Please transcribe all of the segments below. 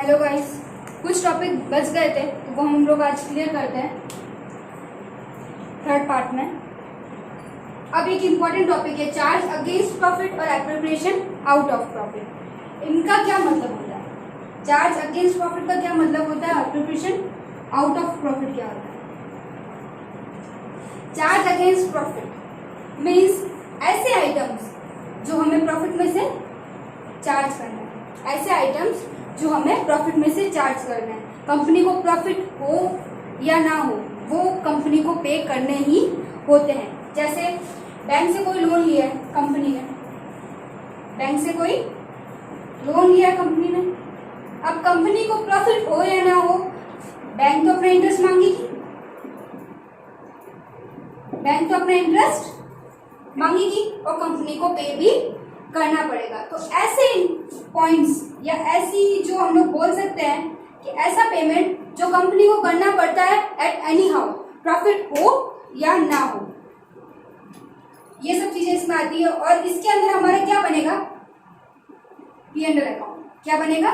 Hello guys, कुछ topic बच गए थे तो वो हम लोग आज क्लियर करते हैं थर्ड पार्ट में। अब एक इम्पॉर्टेंट टॉपिक है चार्ज अगेंस्ट प्रॉफिट और एप्रोप्रिएशन आउट ऑफ प्रॉफिट। इनका क्या मतलब होता है? चार्ज अगेंस्ट प्रॉफिट का क्या मतलब होता है? एप्रोप्रिएशन आउट ऑफ प्रॉफिट क्या होता है? चार्ज अगेंस्ट प्रॉफिट मीन्स ऐसे आइटम्स जो हमें प्रॉफिट में से चार्ज करना है, ऐसे आइटम्स जो हमें प्रॉफिट में से चार्ज करना है। कंपनी को प्रॉफिट हो या ना हो, वो कंपनी को पे करने ही होते हैं। जैसे बैंक से कोई लोन लिया है कंपनी ने, बैंक से कोई लोन लिया है कंपनी ने, अब कंपनी को प्रॉफिट हो या ना हो, बैंक तो अपना इंटरेस्ट मांगेगी, बैंक तो अपना इंटरेस्ट मांगेगी और कंपनी को पे भी करना पड़ेगा। तो ऐसे पॉइंट्स या ऐसी जो हम लोग बोल सकते हैं कि ऐसा पेमेंट जो कंपनी को करना पड़ता है एट एनी हाउ, प्रॉफिट हो या ना हो, ये सब चीजें इसमें आती है। और इसके अंदर हमारा क्या बनेगा? P&L account. क्या बनेगा?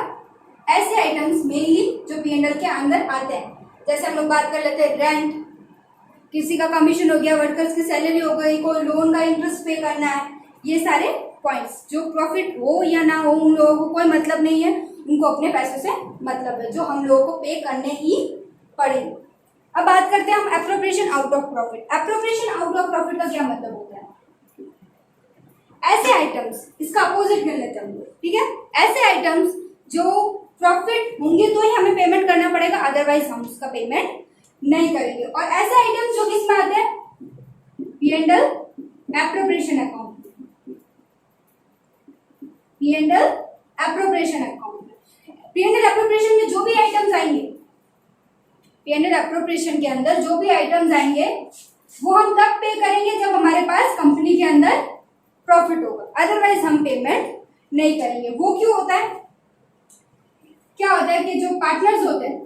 ऐसे आइटम्स मेनली जो P&L के अंदर आते हैं। जैसे हम लोग बात कर लेते हैं रेंट, किसी का कमीशन हो गया, वर्कर्स की सैलरी हो गई, कोई लोन का इंटरेस्ट पे करना है, ये सारे पॉइंट्स जो प्रॉफिट हो या ना हो उन लोगों को कोई मतलब नहीं है, उनको अपने पैसों से मतलब है, जो हम लोगों को पे करने ही पड़ेंगे। अब बात करते हैं हम appropriation out of profit. Appropriation out of profit का क्या मतलब होता है? ऐसे आइटम्स, इसका अपोजिट कर लेते हैं हम लोग, ठीक है? ऐसे आइटम्स जो प्रॉफिट होंगे तो ही हमें पेमेंट करना पड़ेगा, अदरवाइज हम उसका पेमेंट नहीं करेंगे। और ऐसे आइटम्स जो किसमें आते हैं? P&L appropriation account, P&L appropriation account. P&L appropriation में जो भी आइटम्स आएंगे, P&L एप्रोप्रिएशन के अंदर जो भी आइटम्स आएंगे वो हम तब पे करेंगे जब हमारे पास कंपनी के अंदर प्रॉफिट होगा, अदरवाइज हम पेमेंट नहीं करेंगे। वो क्यों होता है? क्या होता है कि जो पार्टनर्स होते हैं,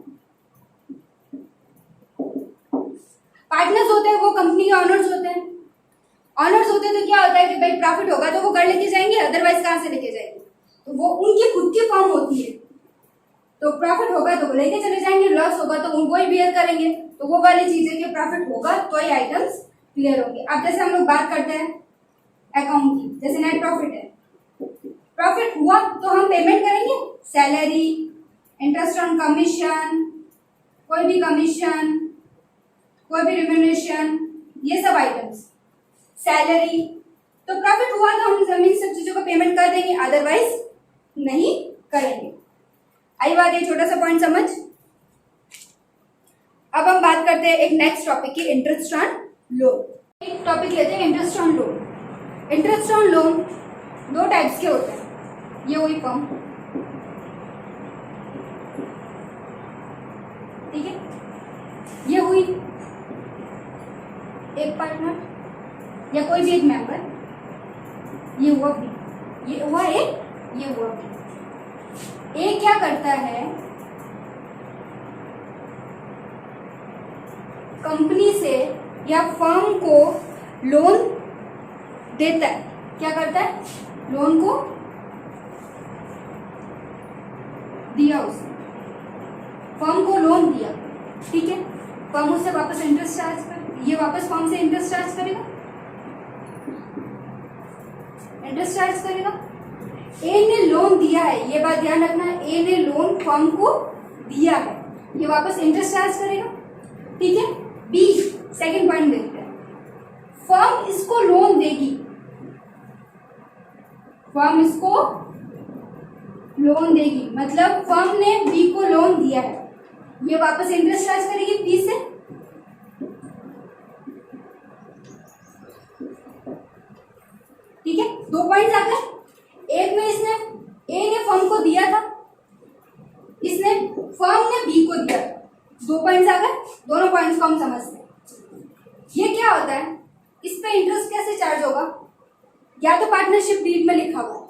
वो कंपनी के ऑनर्स होते हैं। ऑनर्स होते हैं तो क्या होता है कि भाई प्रॉफिट होगा तो वो घर लेके जाएंगे, अदरवाइज कहाँ से लेके जाएंगे? तो वो उनकी खुद की फर्म होती है, तो प्रॉफिट होगा तो वो लेके चले जाएंगे, लॉस होगा तो उनको ही बियर करेंगे। तो वो वाली चीजें कि प्रॉफिट होगा तो ही आइटम्स क्लियर होंगे। अब जैसे हम लोग बात करते हैं अकाउंट की, जैसे नेट प्रॉफिट है, प्रॉफिट हुआ तो हम पेमेंट करेंगे, सैलरी, इंटरेस्ट ऑन कमीशन, कोई भी कमीशन, कोई भी रिम्यूनरेशन, ये सब आइटम्स, सैलरी। तो प्रॉफिट हुआ तो हम इन सब चीजों को पेमेंट कर देंगे, अदरवाइज नहीं करेंगे। आई बात, ये छोटा सा पॉइंट समझ। अब हम बात करते हैं एक नेक्स्ट टॉपिक की, इंटरेस्ट ऑन लोन। एक टॉपिक लेते हैं interest on loan. Interest on loan दो टाइप्स के होते हैं। ये हुई फर्म, ठीक है, ये हुई एक पार्टनर या कोई भी एक मेंबर, ये हुआ बी, ये हुआ ए, ये हुआ बी। ए क्या करता है? कंपनी से या फर्म को लोन देता है। क्या करता है? लोन को दिया, उसने फर्म को लोन दिया, ठीक है, फर्म उससे वापस इंटरेस्ट चार्ज कर, ये वापस फर्म से इंटरेस्ट चार्ज करेगा, इंटरेस्ट चार्ज करेगा। ए ने लोन दिया है, ये बात ध्यान रखना, ए ने लोन फर्म को दिया है, ये वापस इंटरेस्ट चार्ज करेगा, ठीक है। बी, सेकंड पॉइंट देखते हैं, फर्म इसको लोन देगी, फर्म इसको लोन देगी, मतलब फर्म ने बी को लोन दिया है, ये वापस इंटरेस्ट चार्ज करेगी बी से, ठीक है। दो पॉइंट्स आ गए। एक में इसने, ए ने फर्म को दिया था, इसने फर्म ने बी को दिया था, दो पॉइंट्स आ गए। दोनों पॉइंट्स को हम समझते हैं। ये क्या होता है? इस पे इंटरेस्ट कैसे चार्ज होगा? या तो पार्टनरशिप डीड में लिखा हुआ है,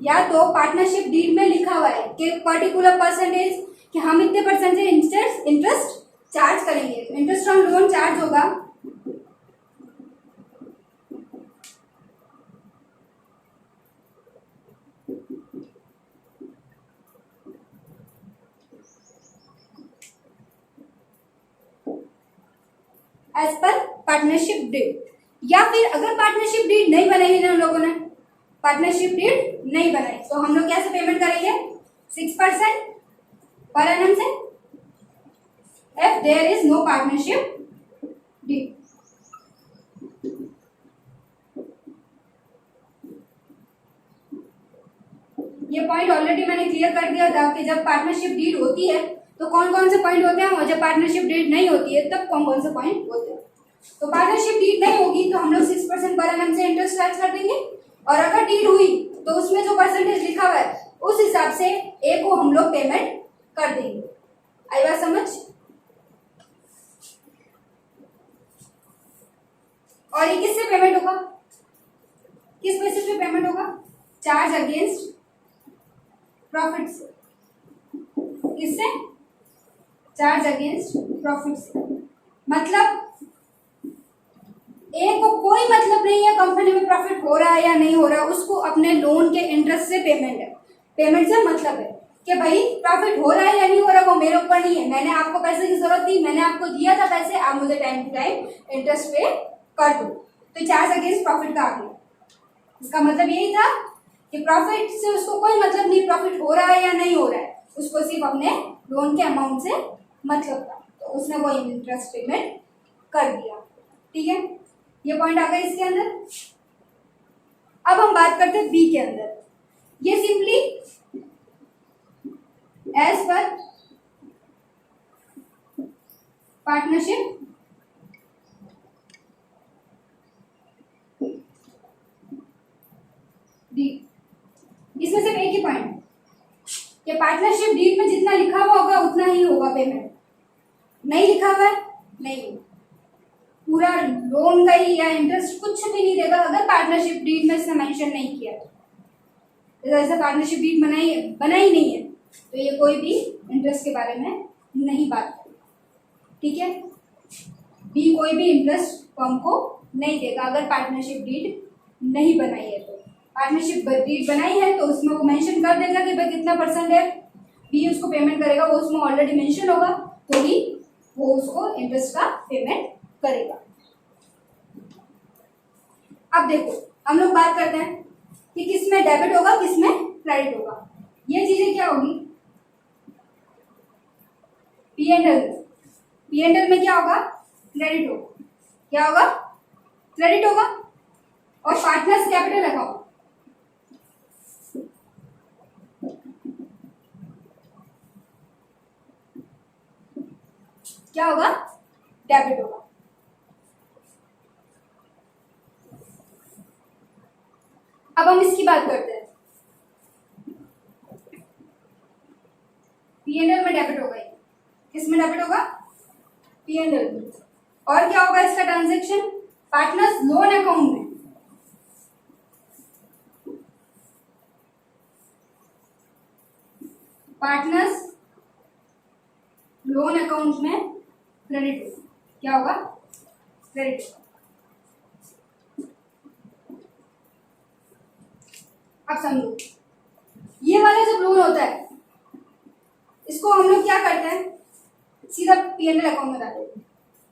या तो पार्टनरशिप डीड में लिखा हुआ है कि पर्टिकुलर परसेंटेज, कि हम इतने परसेंट से इंटरेस्ट चार्ज करेंगे, तो इंटरेस्ट ऑन लोन चार्ज होगा एज पर पार्टनरशिप डीड। या फिर अगर पार्टनरशिप डीड नहीं बनाई है हम लोगों ने, पार्टनरशिप डीड नहीं बनाई, तो हम लोग कैसे पेमेंट करेंगे? 6% पर एनम से, if there is no partnership deed। ये पॉइंट ऑलरेडी मैंने क्लियर कर दिया था कि जब पार्टनरशिप डीड होती है तो कौन कौन से पॉइंट होते हैं, और जब पार्टनरशिप डीड नहीं होती है तब कौन कौन से पॉइंट होते हैं। तो पार्टनरशिप डीड नहीं होगी तो हम लोग 6% पर एनम से इंटरेस्ट चार्ज कर देंगे, और अगर डीड हुई तो उसमें जो परसेंटेज लिखा हुआ है उस हिसाब से ए को हम लोग पेमेंट कर देंगे। आई बात समझ? और ये किससे पेमेंट होगा, किस बेसिस पे पेमेंट होगा? चार्ज अगेंस्ट प्रॉफिट से। किससे? चार्ज अगेंस्ट प्रॉफिट से। मतलब ए को कोई मतलब नहीं है कंपनी में प्रॉफिट हो रहा है या नहीं हो रहा है, उसको अपने लोन के इंटरेस्ट से पेमेंट है। पेमेंट से मतलब है कि भाई प्रॉफिट हो रहा है या नहीं हो रहा वो मेरे ऊपर नहीं है, मैंने आपको पैसे की जरूरत थी, मैंने आपको दिया था पैसे, आप मुझे टाइम टू टाइम इंटरेस्ट पे कर दो। तो चार्ज अगेंस्ट प्रॉफिट का आ गया। इसका मतलब यही था कि प्रॉफिट से उसको कोई मतलब नहीं, प्रॉफिट हो रहा है या नहीं हो रहा है, उसको सिर्फ अपने लोन के अमाउंट से मतलब था, तो उसने वो इंटरेस्ट पेमेंट कर दिया। ठीक है, ये पॉइंट आ गया इसके अंदर। अब हम बात करते हैं बी के अंदर। ये सिंपली एज पर पार्टनरशिप डीड, इसमें सिर्फ एक ही पॉइंट कि पार्टनरशिप डीड में जितना लिखा हुआ होगा उतना ही होगा पेमेंट, नहीं लिखा हुआ है नहीं होगा, पूरा लोन का ही या इंटरेस्ट कुछ भी नहीं देगा अगर पार्टनरशिप डीड में इसने मेंशन नहीं किया। जैसे पार्टनरशिप डीड बनाई नहीं है तो ये कोई भी इंटरेस्ट के बारे में नहीं बात करेगा। ठीक है, बी कोई भी इंटरेस्ट फर्म को नहीं देगा अगर पार्टनरशिप डीड नहीं बनाई है। तो पार्टनरशिप डीड बनाई है तो उसमें वो मेंशन कर देगा कि भाई कितना परसेंट है, बी उसको पेमेंट करेगा, वो उसमें ऑलरेडी मेंशन होगा तो ही वो उसको इंटरेस्ट का पेमेंट करेगा। अब देखो हम लोग बात करते हैं कि किस में डेबिट होगा किस में क्रेडिट होगा। ये चीजें क्या होगी? पी एंड एल में क्या होगा? क्रेडिट होगा। क्या होगा? क्रेडिट होगा। और पार्टनर्स कैपिटल अकाउंट क्या होगा? डेबिट होगा। अब हम इसकी बात करते हैं। पी एंड एल में डेबिट होगा, किस में डेबिट होगा? पी एंड एल में। और क्या होगा इसका ट्रांजैक्शन? पार्टनर्स लोन अकाउंट में। पार्टनर्स लोन अकाउंट में क्रेडिट होगा। क्या होगा? क्रेडिट होगा। अब समझो, ये वाला जब लोन होता है इसको हम लोग क्या करते हैं? सीधा पीएनएल अकाउंट में डाल देंगे,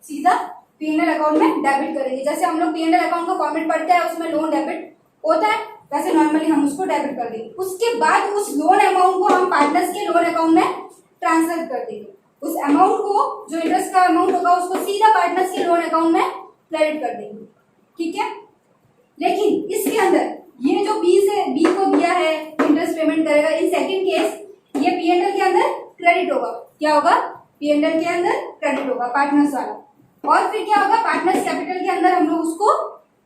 सीधा पीएनएल अकाउंट में डेबिट करेंगे। जैसे हम लोग पीएनएल अकाउंट का फॉर्मेट पढ़ते हैं उसमें लोन डेबिट होता है, वैसे नॉर्मली हम उसको डेबिट कर देंगे। उसके बाद उस लोन अमाउंट को हम पार्टनर्स के लोन अकाउंट में ट्रांसफर कर देंगे। उस अमाउंट को, जो इंटरेस्ट का अमाउंट होगा, उसको सीधा पार्टनर्स के लोन अकाउंट में क्रेडिट कर देंगे। ठीक है, लेकिन इसके अंदर ये जो बी को दिया है इंटरेस्ट पेमेंट करेगा, इन सेकंड केस ये पीएनएल के अंदर क्रेडिट होगा। क्या होगा? पीएनएल के अंदर क्रेडिट होगा पार्टनर्स वाला। और फिर क्या होगा? पार्टनर्स कैपिटल के अंदर हम लोग उसको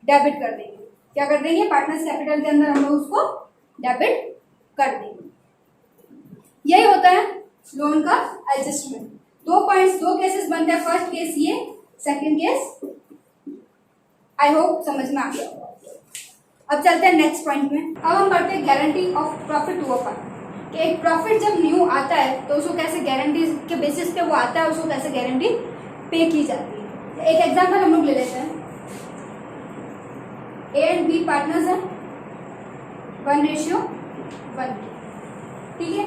डेबिट कर देंगे। क्या कर देंगे? पार्टनर्स कैपिटल के अंदर हम लोग उसको डेबिट कर देंगे। यही होता है लोन का एडजस्टमेंट। दो केसेस बनते हैं, फर्स्ट केस ये, सेकंड केस। आई होप समझ में आ गया। अब चलते हैं नेक्स्ट पॉइंट में। अब हम पढ़ते हैं guarantee of profit to a firm, कि एक प्रॉफिट जब न्यू आता है तो उसको कैसे गारंटी के बेसिस पे वो आता है, उसको कैसे गारंटी पे की जाती है। एक एग्जांपल हम लोग ले लेते हैं। ए एंड बी पार्टनर्स हैं, 1:1। ठीक है,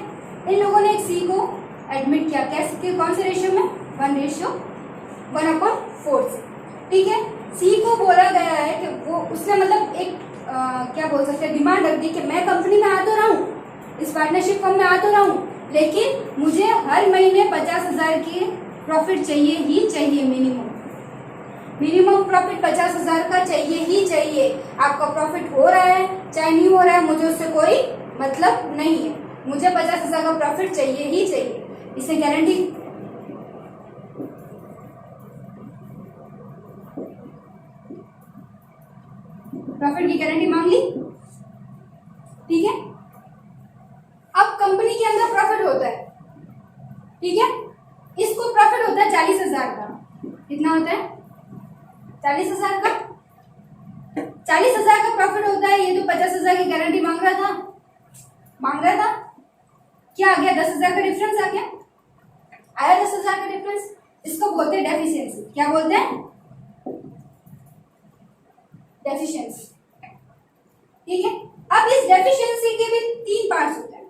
इन लोगों ने एक सी को एडमिट किया, कैसे, कौन से रेशियो में? 1:1/4 से। ठीक है। सी को बोला गया है कि वो उसने मतलब एक क्या बोल सकते हैं, डिमांड रख दी कि मैं कंपनी में आ तो रहा हूँ, इस पार्टनरशिप फर्म में आ तो रहा हूँ, लेकिन मुझे हर महीने 50,000 की प्रॉफिट चाहिए ही चाहिए। मिनिमम प्रॉफिट 50,000 का चाहिए ही चाहिए। आपका प्रॉफिट हो रहा है चाहे नहीं हो रहा है, मुझे उससे कोई मतलब नहीं है, मुझे 50,000 का प्रॉफिट चाहिए ही चाहिए। इसे गारंटी प्रॉफिट की गारंटी मांग ली, ठीक है। अब कंपनी के अंदर प्रॉफिट होता है, ठीक है, इसको प्रॉफिट होता है 40,000 का। कितना होता है? 40,000 का। 40,000 का प्रॉफिट होता है, ये तो 50,000 की गारंटी मांग रहा था। क्या आ गया? 10,000 का डिफरेंस आ गया, आया 10,000 का डिफरेंस। इसको बोलते हैं डेफिशिएंसी। क्या बोलते हैं? डेफिशिएंसी, ठीक है। अब इस डेफिशिएंसी के भी 3 पार्ट्स होते हैं।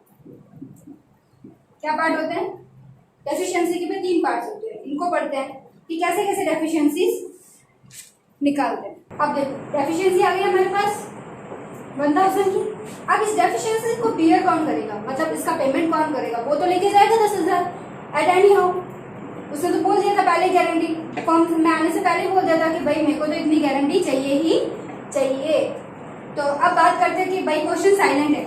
क्या पार्ट होते हैं? डेफिशिएंसी के भी 3 पार्ट्स होते हैं। इनको पढ़ते हैं कि कैसे कैसे डेफिशिएंसीज निकालते हैं। अब देखो डेफिशिएंसी आ गई हमारे पास 1000 की। अब इस डेफिशिएंसी को बियर कौन करेगा, मतलब इसका पेमेंट कौन करेगा? वो तो लेके जाएगा 10,000 एट एनी हाउ। उसने तो बोल दिया था पहले गारंटी फॉर्म में आने से पहले बोल दिया था कि भाई मेरे को तो इतनी गारंटी चाहिए ही चाहिए। तो अब बात करते हैं कि भाई क्वेश्चन साइलेंट है,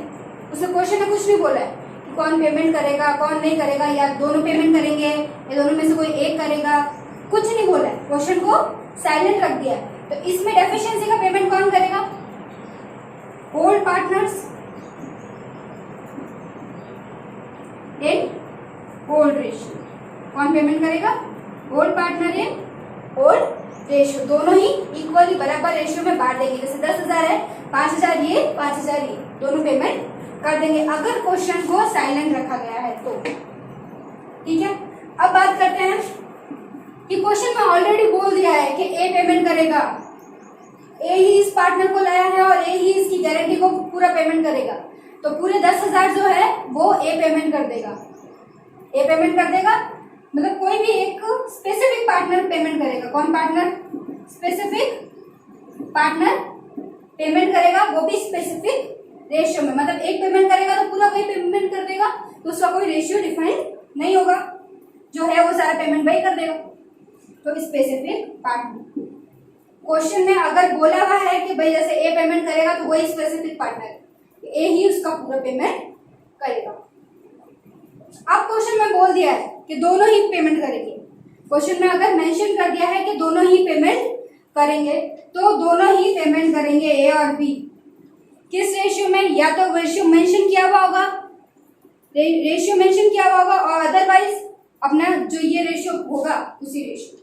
उसने क्वेश्चन में कुछ नहीं बोला है कि कौन पेमेंट करेगा कौन नहीं करेगा, या दोनों पेमेंट करेंगे या दोनों में से कोई एक करेगा, कुछ नहीं बोला है, क्वेश्चन को साइलेंट रख दिया है। तो इसमें डेफिशिएंसी का पेमेंट कौन करेगा? Hold partners in hold ratio. कौन पेमेंट करेगा? Hold partner in hold ratio. दोनों ही इक्वली बराबर रेशियो में बांट देंगे। जैसे 10,000 है, 5,000 ये 5,000 ये, दोनों पेमेंट कर देंगे अगर क्वेश्चन को साइलेंट रखा गया है तो, ठीक है। अब बात करते हैं कि क्वेश्चन में ऑलरेडी बोल दिया है कि ए पेमेंट करेगा, ए ही इस पार्टनर को लाया है और ए ही इसकी गारंटी को पूरा पेमेंट करेगा। तो पूरे 10,000 जो है वो ए पेमेंट कर देगा। ए पेमेंट कर देगा मतलब कोई भी एक स्पेसिफिक पार्टनर पेमेंट करेगा। कौन पार्टनर? स्पेसिफिक पार्टनर पेमेंट करेगा, वो भी स्पेसिफिक रेशियो में। मतलब एक पेमेंट करेगा तो पूरा वही पेमेंट कर देगा, तो उसका कोई रेशियो डिफाइन नहीं होगा, जो है वो सारा पेमेंट वही कर देगा। तो स्पेसिफिक पार्टनर क्वेश्चन में अगर बोला हुआ है कि भाई जैसे ए पेमेंट करेगा तो वही स्पेसिफिक पार्टनर, ए ही उसका पूरा पेमेंट करेगा। अब क्वेश्चन में बोल दिया है कि दोनों ही पेमेंट करेंगे। क्वेश्चन में अगर मेंशन कर दिया है कि दोनों ही पेमेंट करेंगे तो दोनों ही पेमेंट करेंगे ए और बी। किस रेशियो में? या तो रेशियो मेंशन किया हुआ होगा, रेशियो मेंशन किया हुआ होगा, और अदरवाइज अपना जो ये रेशियो होगा उसी रेशियो,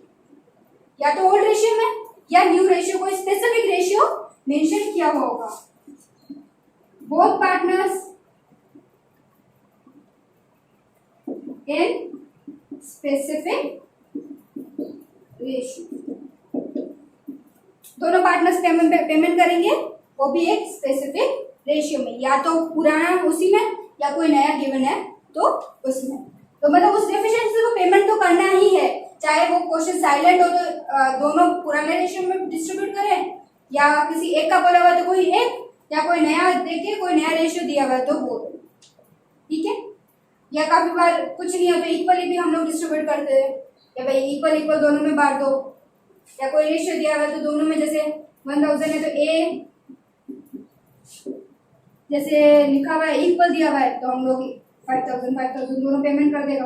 या तो ओल्ड रेशियो में या न्यू रेशियो, कोई स्पेसिफिक रेशियो मेंशन किया हुआ होगा। Both partners in specific ratio, दोनों पार्टनर्स पेमेंट करेंगे वो भी एक स्पेसिफिक रेशियो में, या तो पुराना उसी में या कोई नया गिवन है तो उसमें। तो मतलब उस डेफिशिएंसी को पेमेंट तो करना ही है, चाहे वो क्वेश्चन साइलेंट हो तो दोनों पुराने रेशियो में डिस्ट्रीब्यूट करें, या किसी एक का बोला हुआ तो कोई एक, या कोई नया देके कोई नया रेशियो दिया हुआ तो वो, ठीक है। या काफी बार कुछ नहीं होता इक्वली भी हम लोग डिस्ट्रीब्यूट करते हैं, या भाई इक्वल इक्वल दोनों में बांट दो, या कोई रेशियो दिया हुआ है तो दोनों में, जैसे 1000 है तो ए जैसे लिखा हुआ है इक्वल दिया हुआ है तो हम लोग 5,000 दोनों पेमेंट कर देगा।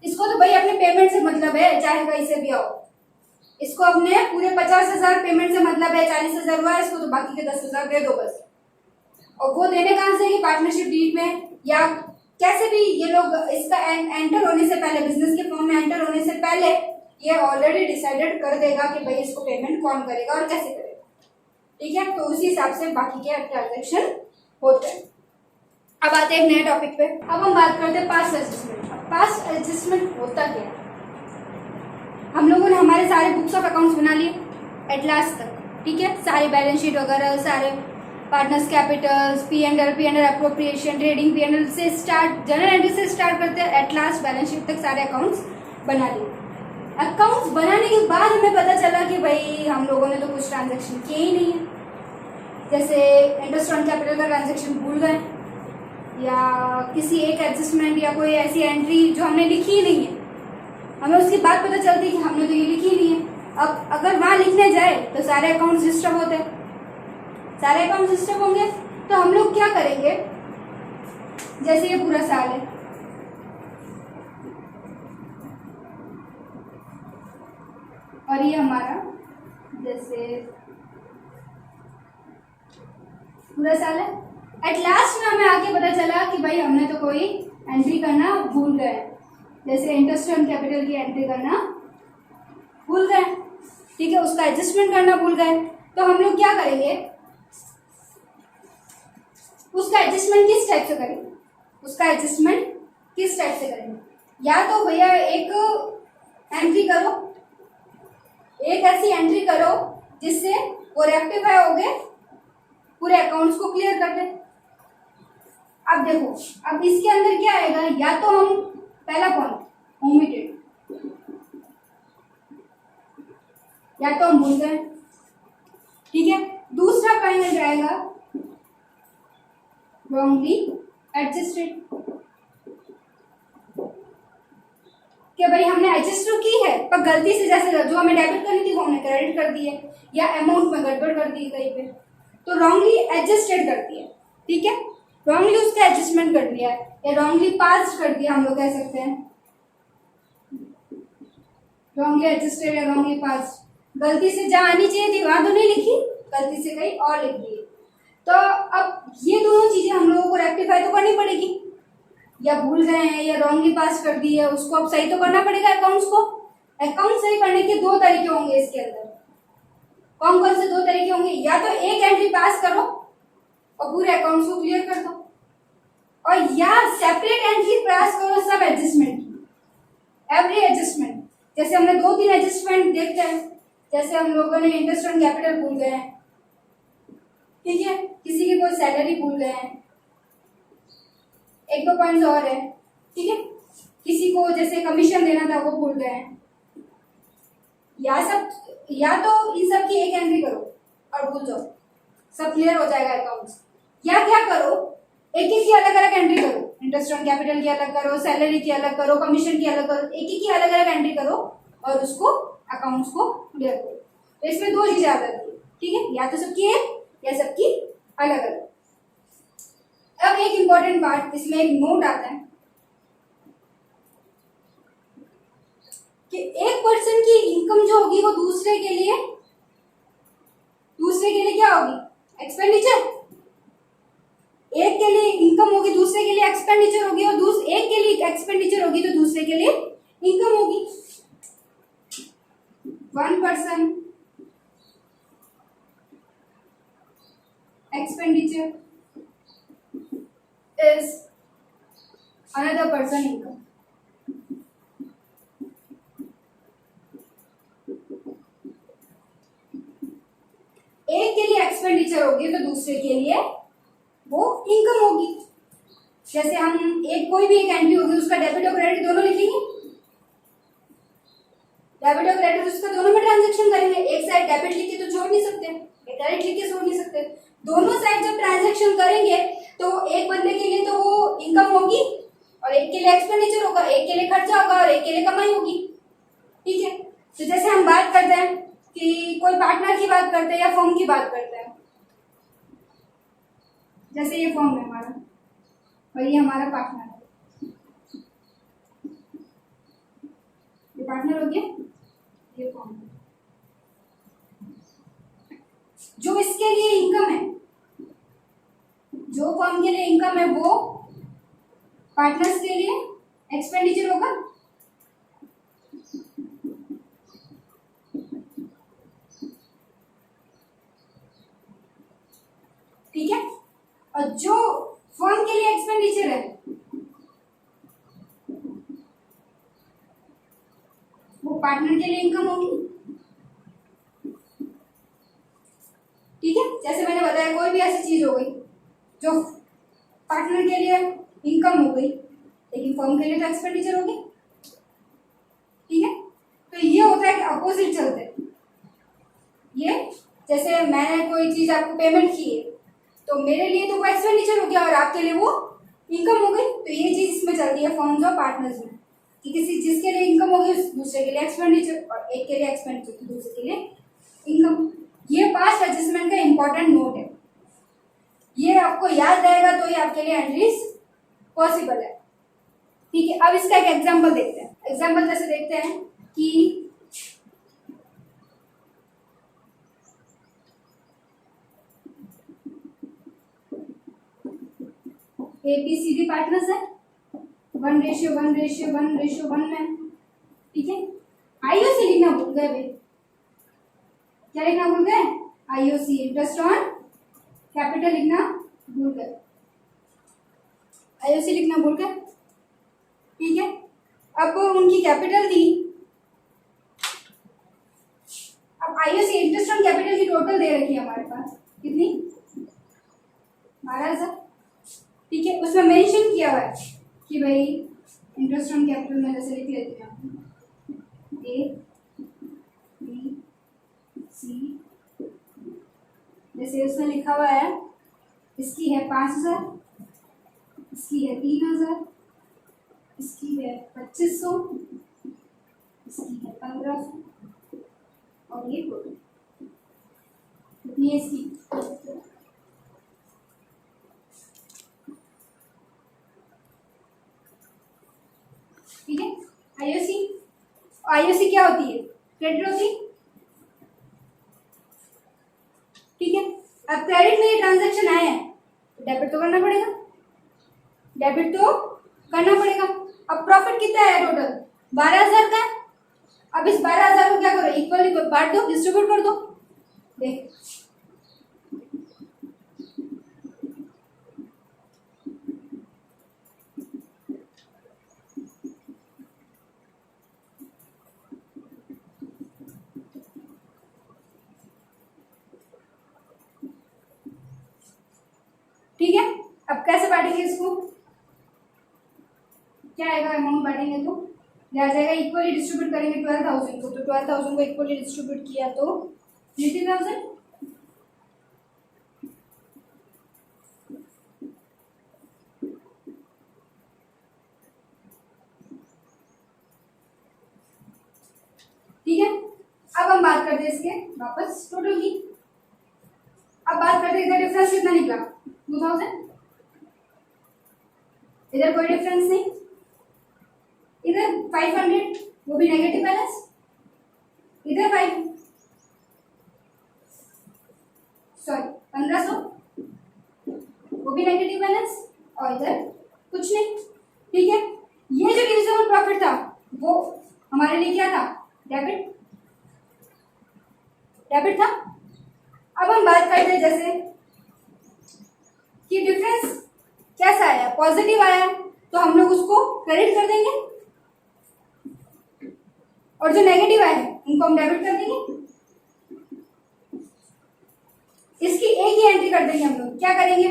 इसको तो भाई अपने पेमेंट से मतलब है, चाहे कहीं से भी आओ, इसको अपने पूरे 50,000 पेमेंट से मतलब है। 40,000 हुआ है, इसको तो बाकी के 10,000 दे दो बस। और वो देने कहां से? पार्टनरशिप डीड में, या कैसे भी ये लोग इसका एंटर होने से पहले, बिजनेस के फॉर्म में एंटर होने से पहले ये ऑलरेडी डिसाइडेड कर देगा कि भाई इसको पेमेंट कौन करेगा और कैसे करेगा, ठीक है। तो उसी हिसाब से बाकी के ट्रांजेक्शन होते हैं। अब आते हैं एक नए टॉपिक पे। अब हम बात करते हैं पास्ट एडजस्टमेंट। पास्ट एडजस्टमेंट होता क्या है? हम लोगों ने हमारे सारे बुक्स ऑफ अकाउंट्स बना लिए एट लास्ट तक, ठीक है। सारे बैलेंस शीट वगैरह, सारे partners Capitals, P and L appropriation, trading P and L से स्टार्ट, जनरल एंट्री से स्टार्ट करते हैं एट लास्ट बैलेंस शीट तक सारे अकाउंट्स बना लिए। अकाउंट्स बनाने के बाद हमें पता चला कि भाई हम लोगों ने तो कुछ ट्रांजैक्शन किए ही नहीं है, जैसे इंटरेस्ट ऑन कैपिटल का ट्रांजैक्शन भूल गए, या किसी एक एडजस्टमेंट या कोई ऐसी एंट्री जो हमने लिखी ही नहीं है, हमें उसकी बात पता चलती है कि हमने तो ये लिखी ही नहीं है। अब अगर वहाँ लिखने जाए तो सारे अकाउंट्स डिस्टर्ब होते हैं, सारे अकाउंट्स डिस्टर्ब होंगे, तो हम लोग क्या करेंगे, जैसे ये पूरा साल है, और ये हमारा जैसे पूरा साल है, एट लास्ट में हमें आके पता चला कि भाई हमने तो कोई एंट्री करना भूल गए, जैसे इंटरेस्ट ऑन कैपिटल की एंट्री करना भूल गए, ठीक है, उसका एडजस्टमेंट करना भूल गए, तो हम लोग क्या करेंगे, उसका एडजस्टमेंट किस टाइप से करेंगे, उसका एडजस्टमेंट किस टाइप से करेंगे, या तो भैया एक एंट्री करो, एक ऐसी एंट्री करो जिससे वो रेक्टिफाई हो गए, पूरे अकाउंट्स को क्लियर कर दे। अब देखो, अब इसके अंदर क्या आएगा, या तो हम पहला पॉइंट ओमिटेड, या तो हम भूल गए, ठीक है, दूसरा पॉइंट आएगा रॉन्गली एडजस्टेड, कि भाई हमने एडजस्ट तो की है पर गलती से, जैसे जो हमें डेबिट करनी थी वो हमने क्रेडिट कर दी है, या अमाउंट में गड़बड़ कर दी कहीं पे, तो रॉन्गली एडजस्टेड कर दिया, ठीक है, रॉन्गली उसका एडजस्टमेंट कर दिया है, या रॉन्गली पास कर दिया, हम लोग कह सकते हैं रॉन्गली एडजस्टेड या रॉन्गली पास, गलती से जहाँ आनी चाहिए थी वहां तो नहीं लिखी, गलती से कहीं और लिख दी। तो अब ये दोनों चीजें हम लोगों को रेक्टिफाई तो करनी पड़ेगी, या भूल गए हैं या रॉन्गली पास कर दी है, उसको अब सही तो करना पड़ेगा अकाउंट्स को। अकाउंट सही करने के दो तरीके होंगे इसके अंदर, कौन कौन से दो तरीके होंगे, या तो एक एंट्री पास करो और पूरे अकाउंट्स को क्लियर कर दो, और या सेपरेट एंट्री पास करो सब एडजस्टमेंट की, एवरी एडजस्टमेंट, जैसे हमने 2-3 एडजस्टमेंट देखते हैं, जैसे हम लोगों ने इंटरेस्ट ऑन कैपिटल भूल गए हैं, ठीक है, किसी की कोई सैलरी भूल गए हैं, 1-2 पॉइंट्स और है, ठीक है, किसी को जैसे कमीशन देना था वो भूल गए हैं, या तो इन सब की एक एंट्री करो और भूल जाओ, सब क्लियर हो जाएगा अकाउंट्स, या क्या करो, एक एक की अलग अलग एंट्री करो, इंटरेस्ट ऑन कैपिटल की अलग करो, सैलरी की अलग करो, कमीशन की अलग करो, एक एक की अलग अलग एंट्री करो और उसको अकाउंट्स को क्लियर करो। तो इसमें दो चीजें आ जाती है, ठीक है, या तो सबकी एक या सबकी अलग अलग। अब एक इंपॉर्टेंट पार्ट, इसमें एक नोट आता है कि एक पर्सन की इनकम जो होगी वो दूसरे के लिए क्या होगी, एक्सपेंडिचर, एक के लिए इनकम होगी दूसरे के लिए एक्सपेंडिचर होगी, और एक के लिए एक्सपेंडिचर होगी तो दूसरे के लिए इनकम होगी। One person expenditure is another person income. एक के लिए एक्सपेंडिचर होगी तो दूसरे के लिए वो इनकम होगी। जैसे हम कोई भी एक एंट्री होगी उसका डेबिट और क्रेडिट दोनों लिखेंगे, डेबिट और क्रेडिट उसका दोनों में ट्रांजैक्शन करेंगे, एक साइड डेबिट लिख के तो छोड़ नहीं सकते, एक क्रेडिट लिख के छोड़ नहीं सकते, दोनों साइड जब ट्रांजैक्शन करेंगे तो एक बंदे के लिए तो वो इनकम होगी और एक के लिए एक्सपेंडिचर होगा, एक के लिए खर्चा होगा और एक के लिए कमाई होगी, ठीक है। तो जैसे हम बात करते हैं कि कोई पार्टनर की बात करते हैं या फर्म की बात करते हैं, जैसे ये फर्म है हमारा और ये हमारा पार्टनर है, ये पार्टनर हो गया, ये फर्म है। जो इसके लिए इनकम है, जो फर्म के लिए इनकम है वो पार्टनर्स के लिए एक्सपेंडिचर होगा, ठीक है, और जो फर्म के लिए एक्सपेंडिचर है वो पार्टनर के लिए इनकम होगी, ठीक है। जैसे मैंने बताया कोई भी ऐसी चीज हो गई जो पार्टनर के लिए इनकम हो गई लेकिन फर्म के लिए तो एक्सपेंडिचर हो गई, ठीक है। तो होता है कि अपोजिट चलते हैं। ये जैसे मैंने कोई चीज आपको पेमेंट की है तो मेरे लिए तो वो एक्सपेंडिचर हो गया और आपके लिए वो इनकम हो गई। तो ये चीज इसमें चलती है फर्म्स और पार्टनर्स में कि किसी जिसके लिए इनकम होगी दूसरे के लिए एक्सपेंडिचर, और एक के लिए एक्सपेंडिचर तो दूसरे के लिए इनकम। ये पास्ट एडजस्टमेंट का इंपॉर्टेंट नोट है, ये आपको याद रहेगा तो ये आपके लिए एटलीस्ट पॉसिबल है। ठीक है, अब इसका एक एग्जांपल देखते हैं। एग्जांपल जैसे देखते हैं कि ABCD पार्टनर्स है 1:1:1:1 में। ठीक है, IOC लिखना भूल गए भाई, क्या लिखना भूल गए? IOC इंटरेस्ट ऑन कैपिटल लिखना भूल गए, IOC लिखना भूल गए। ठीक है, अब उनकी कैपिटल थी, अब IOC इंटरेस्ट ऑन कैपिटल की टोटल दे रखी है हमारे पास कितनी? 12,000। ठीक है, उसमें मेंशन किया हुआ है कि भाई इंटरेस्ट ऑन कैपिटल में जैसे लिख लेते हैं ABC, जैसे उसमें लिखा हुआ है इसकी है 5,000, इसकी है 3,000, इसकी है 2,500, इसकी है 1,500 और ये टोटल कितनी है इसकी? ठीक है, IOC क्या होती है? क्रेडिट होती है। ठीक है, अब क्रेडिट में ये ट्रांजैक्शन आए हैं तो डेबिट तो करना पड़ेगा, डेबिट तो करना पड़ेगा। अब प्रॉफिट कितना है टोटल? 12,000 का है। अब इस 12,000 को क्या करो? इक्वली बांट दो, डिस्ट्रीब्यूट कर दो। देख ठीक है, अब कैसे बांटेंगे इसको? क्या आएगा अमाउंट बांटेंगे तो आ जाएगा इक्वली डिस्ट्रीब्यूट करेंगे 12,000 को, तो 12,000 को इक्वली डिस्ट्रीब्यूट किया तो 80,000। ठीक है, अब हम बात करते हैं इसके वापस टोटल की। अब बात करते हैं इधर डिफरेंस कितना निकला? 2,000। इधर कोई डिफरेंस नहीं, इधर 500 वो भी नेगेटिव बैलेंस, इधर 1,500 वो भी नेगेटिव बैलेंस और इधर कुछ नहीं। ठीक है, ये जो डिविजिबल प्रॉफिट था वो हमारे लिए क्या था? डेबिट था। अब हम बात करते हैं जैसे कि डिफरेंस कैसा आया? पॉजिटिव आया तो हम लोग उसको क्रेडिट कर देंगे और जो नेगेटिव आए हैं उनको हम डेबिट कर देंगे। इसकी एक ही एंट्री कर देंगे हम लोग। क्या करेंगे?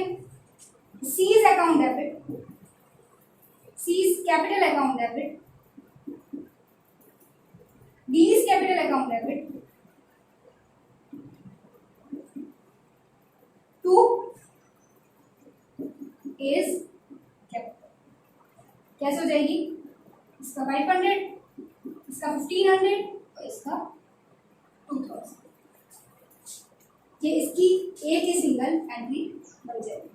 C's account debit, C's capital account debit, D's capital account debit to E's capital. कैसे हो जाएगी? इसका 500, इसका 1,500 और इसका 2,000। ये इसकी एक ही सिंगल एंट्री बन जाएगी।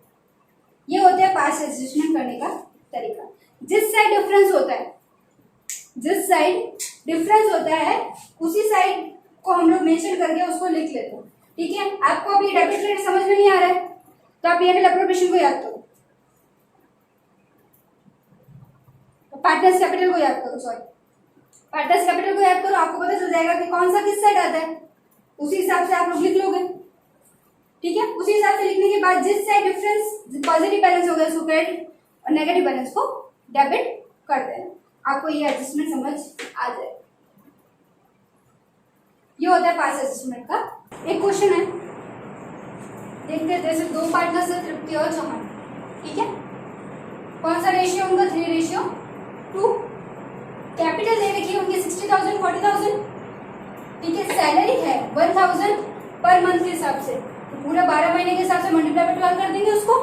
ये होता है पास्ट एडजस्टमेंट करने का तरीका। जिस साइड डिफरेंस होता है उसी साइड को हम लोग मेंशन करके उसको लिख लेते हैं। ठीक है, आपको अभी डेबिट क्रेडिट समझ में नहीं आ रहा है तो आप यहाँ एप्रोप्रिएशन को याद करो, पार्टनर्स कैपिटल को याद करो, आपको पता चल जाएगा कि कौन सा किस साइड आता है, उसी हिसाब से आप लोग लिख लोगे। ठीक है, उसी हिसाब से लिखने के बाद जिस साइड डिफरेंस पॉजिटिव बैलेंस होगा उसको क्रेडिट और नेगेटिव बैलेंस को डेबिट कर देना। आपको ये एडजस्टमेंट समझ आ जाए। ये होता है पास्ट एडजस्टमेंट का। एक क्वेश्चन है, देखते हैं। जैसे दो पार्टनर्स है तृप्ति और चमन। ठीक है, कौन सा रेशियो उनका? 3:2। कैपिटल दे रखी है उनकी 60,000 40,000। ठीक है, सैलरी है 1000 पर मंथ के हिसाब से, तो पूरा 12 महीने के हिसाब से मल्टीप्लाई बाय 12 कर देंगे उसको।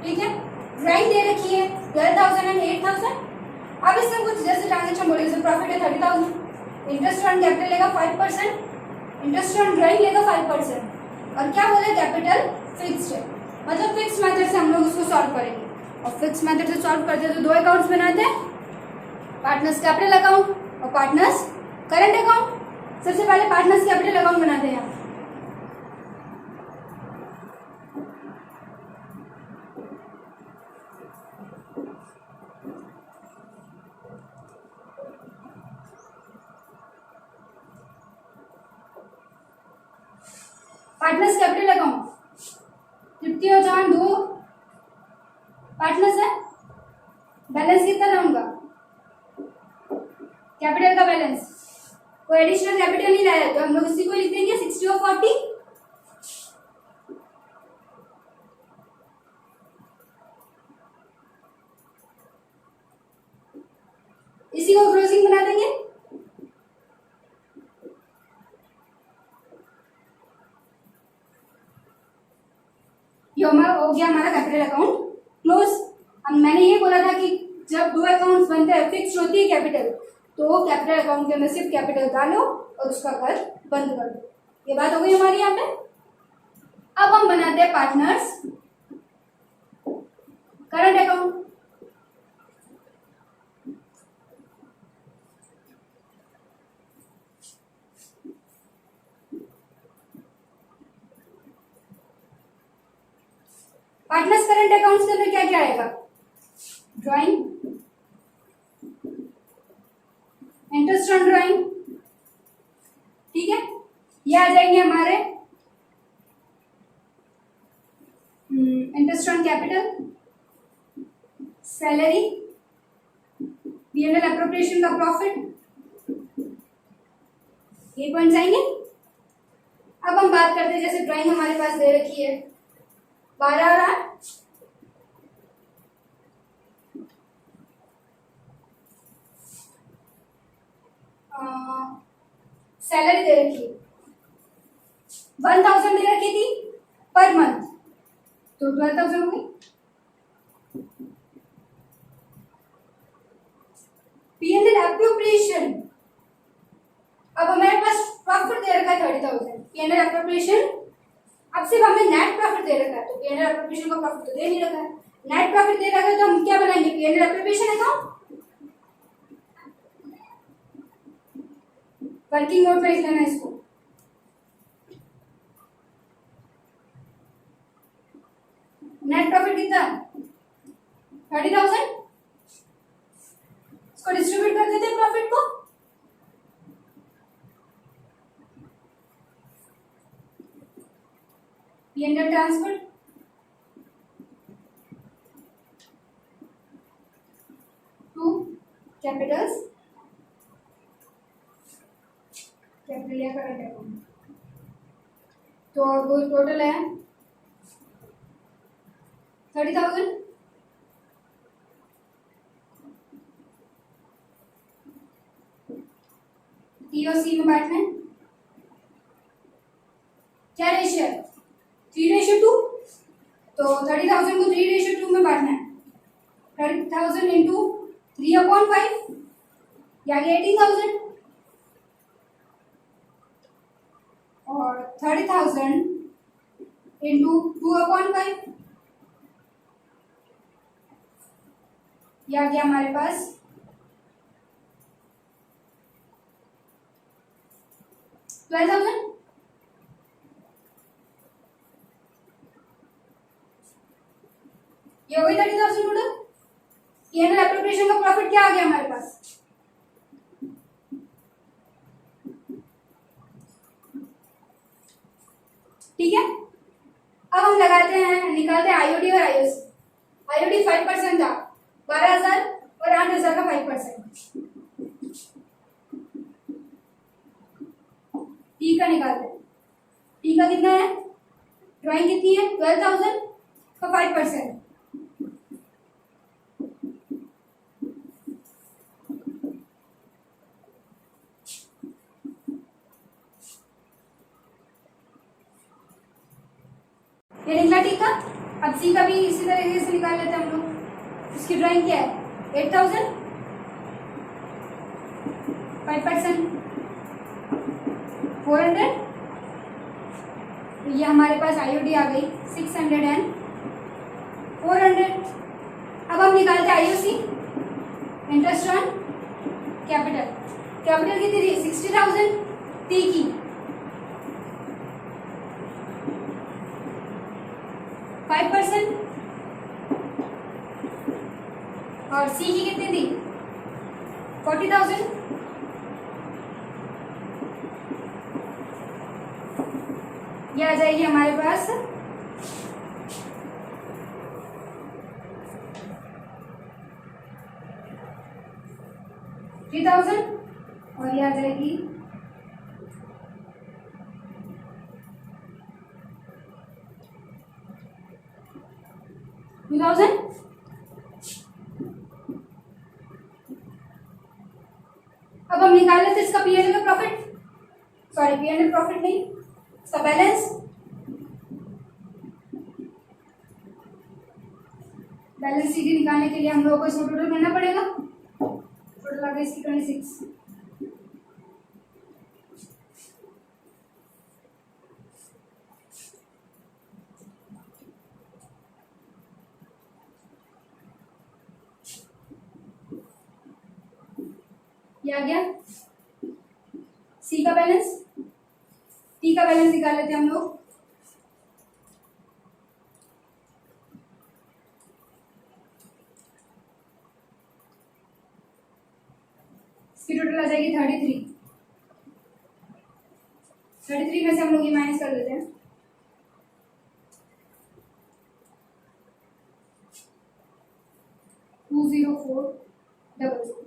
ठीक है, ड्राइंग दे रखी है 12,000 एंड 8,000। अब इसमें कुछ जैसे ट्रांजेक्शन बोले, जैसे प्रॉफिट है 30,000, इंटरेस्ट ऑन कैपिटल लेगा 5%, इंटरेस्ट ऑन ड्राइंग लेगा 5%, और क्या बोले कैपिटल फिक्स्ड है, मतलब फिक्स मेथड से हम लोग उसको सॉल्व करेंगे। और फिक्स मेथड से सॉल्व करते हैं तो दो अकाउंट्स बनाते हैं, पार्टनर्स कैपिटल अकाउंट और पार्टनर्स करंट अकाउंट। सबसे पहले पार्टनर्स कैपिटल अकाउंट बनाते हैं। पार्टनर्स कैपिटल अकाउंट, तृतीय और जहां दो पार्टनर्स है, बैलेंस कितना था उनका, कैपिटल का बैलेंस, कोई एडिशनल कैपिटल नहीं लाया तो हम लोग इसी को लिख देंगे 60 और 40। इसी को क्लोजिंग बना देंगे। ये हो गया हमारा कैपिटल अकाउंट क्लोज। अब मैंने ये बोला था कि जब दो अकाउंट्स बनते हैं, फिक्स होती है कैपिटल, तो कैपिटल अकाउंट के अंदर सिर्फ कैपिटल डालो और उसका कर बंद कर दो। ये बात हो गई हमारी यहाँ पे। अब हम बनाते हैं partners current account. Partners current accounts के अंदर क्या क्या आएगा, ड्राइंग, इंटरेस्ट ऑन ड्राइंग, ठीक है, ये आ जाएंगे हमारे interest on capital, salary, P&L appropriation का प्रॉफिट, ये पॉइंट्स आएंगे। अब हम बात करते हैं, जैसे ड्राइंग हमारे पास दे रखी है 12 और 8, सैलरी दे रखी है 1000 दे रखी थी पर मंथ, तो 12,000 हो गई। P&L एप्रोप्रिएशन, अब हमारे पास प्रॉफिट दे रखा है 30,000, P&L एप्रोप्रिएशन, अब सिर्फ हमें नेट प्रॉफिट दे रखा है, तो P&L एप्रोप्रिएशन का प्रॉफिट तो दे नहीं रखा है, नेट प्रॉफिट दे रखा है, तो हम क्या बनाएंगे, P&L appropriation account, working note में लिख लेना इसको। नेट प्रॉफिट कितना 30,000, इसको डिस्ट्रीब्यूट कर देते हैं प्रॉफिट को, P&L transfer, to capitals, capital या करंट अकाउंट, तो वो टोटल है 30,000। T और C में बांटना है, क्या रेशियो है 3:2, तो 30,000 को 3:2 में बांटना है, 30,000 इंटू 3/5, यानी 18,000, और 30,000 इंटू 2/5, यह आ गया हमारे पास 12,000। ये हो गई 30,000 टोटल। P&L एप्रोप्रिएशन का प्रॉफिट क्या आ गया हमारे पास, ठीक है। अब हम लगाते हैं, निकालते हैं आईओडी और आईओसी। आईओडी 5% था, 12,000 और 8,000 का 5%। टी का निकालते हैं, टी का कितना है, ड्राइंग कितनी है 12,000 का 5%, निकला टी का। अब सी का भी इसी तरीके से निकाल लेते हैं हम लोग। इसकी ड्राइंग क्या है 8000, 5%, 400। ये हमारे पास आईओडी आ गई 600 एंड 400। अब हम निकालते हैं IOC, interest on capital. Capital कितनी थी 60,000, टी की 5% और सी की कितनी थी 40,000। ये आ जाएगी हमारे पास 3,000 और ये आ जाएगी 2,000। अब हम निकाल लेते इसका पीएनएल का प्रॉफिट, सॉरी पीएनएल प्रॉफिट नहीं, इसका बैलेंस। बैलेंस शीट निकालने के लिए हम लोगों को इसको टोटल करना पड़ेगा। टोटल आ गया इसकी 26। ये आ गया सी का बैलेंस। टी का बैलेंस निकाल लेते हैं हम लोग। इसकी टोटल आ जाएगी 33। 33 में से हम लोग ये माइनस कर देते हैं। टू 20400।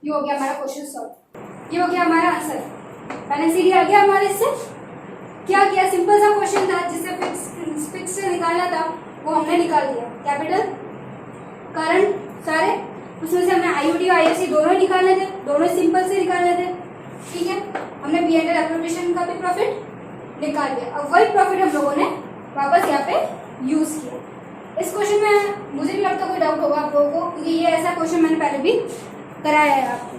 ये हो गया हमारा क्वेश्चन सॉल्व। ये हो गया हमारा आंसर। बैलेंस शीट आ गया हमारे। इससे क्या किया, सिंपल सा क्वेश्चन था जिससे फिक्स से निकालना था वो हमने निकाल दिया। कैपिटल करंट सारे, उसमें से हमने आईओडी और आईएससी दोनों ही निकालने थे, दोनों सिंपल से निकालने थे। ठीक है, हमने पीएनएल एप्लीकेशन का भी प्रॉफिट निकाल दिया। अब वही प्रॉफिट हम लोगों ने वापस यहाँ पे यूज किया। इस क्वेश्चन में मुझे नहीं लगता कोई डाउट होगा आप लोगों को, क्योंकि ये ऐसा क्वेश्चन मैंने पहले भी कराया है आपको।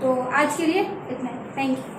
तो आज के लिए इतना ही, थैंक यू।